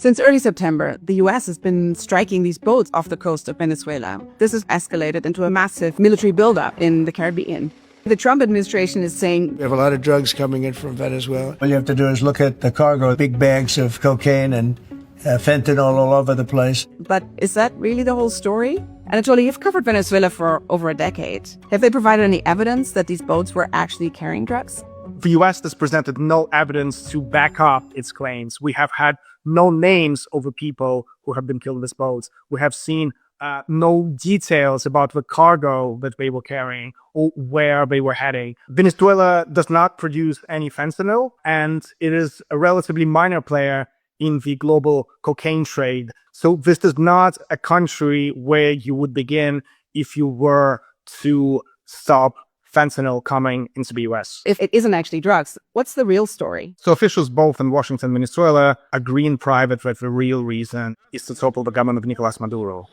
Since early September, the US has been striking these boats off the coast of Venezuela. This has escalated into a massive military buildup in the Caribbean. The Trump administration is saying we have a lot of drugs coming in from Venezuela. All you have to do is look at the cargo, big bags of cocaine and fentanyl all over the place. But is that really the whole story? Anatoly, you've covered Venezuela for over a decade. Have they provided any evidence that these boats were actually carrying drugs? The U.S. has presented no evidence to back up its claims. We have had no names of the people who have been killed in these boats. We have seen no details about the cargo that they were carrying or where they were heading. Venezuela does not produce any fentanyl, and it is a relatively minor player in the global cocaine trade. So this is not a country where you would begin if you were to stop fentanyl coming into the US. If it isn't actually drugs, what's the real story? So officials both in Washington and Venezuela agree in private that the real reason is to topple the government of Nicolas Maduro.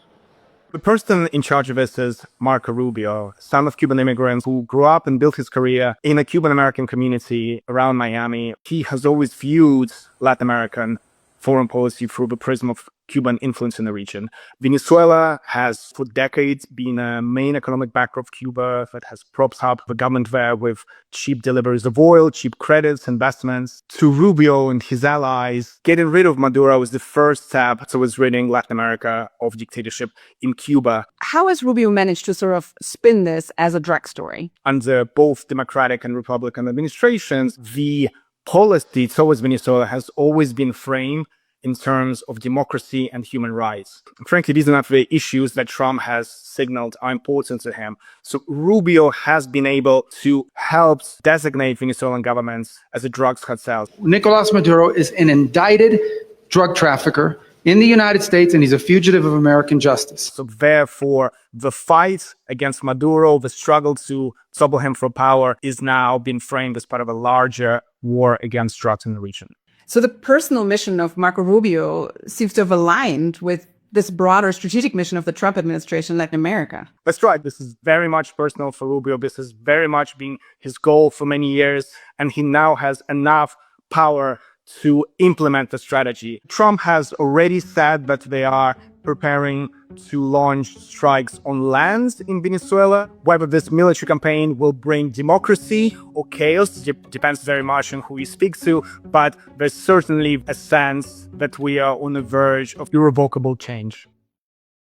The person in charge of this is Marco Rubio, son of Cuban immigrants who grew up and built his career in a Cuban-American community around Miami. He has always viewed Latin American foreign policy through the prism of Cuban influence in the region. Venezuela has for decades been a main economic backer of Cuba that has propped up the government there with cheap deliveries of oil, cheap credits, investments. To Rubio and his allies, getting rid of Maduro was the first step towards ridding Latin America of dictatorship in Cuba. How has Rubio managed to sort of spin this as a drug story? Under both Democratic and Republican administrations, the policy towards Venezuela has always been framed in terms of democracy and human rights. And frankly, these are not the issues that Trump has signaled are important to him. So Rubio has been able to help designate Venezuelan governments as a drugs cartel. Nicolas Maduro is an indicted drug trafficker in the United States, and he's a fugitive of American justice. So therefore, the fight against Maduro, the struggle to topple him from power, is now being framed as part of a larger war against drugs in the region. So the personal mission of Marco Rubio seems to have aligned with this broader strategic mission of the Trump administration in Latin America. That's right. This is very much personal for Rubio. This has very much been his goal for many years, and he now has enough power to implement the strategy. Trump has already said that they are preparing to launch strikes on land in Venezuela. Whether this military campaign will bring democracy or chaos depends very much on who you speak to, but there's certainly a sense that we are on the verge of irrevocable change.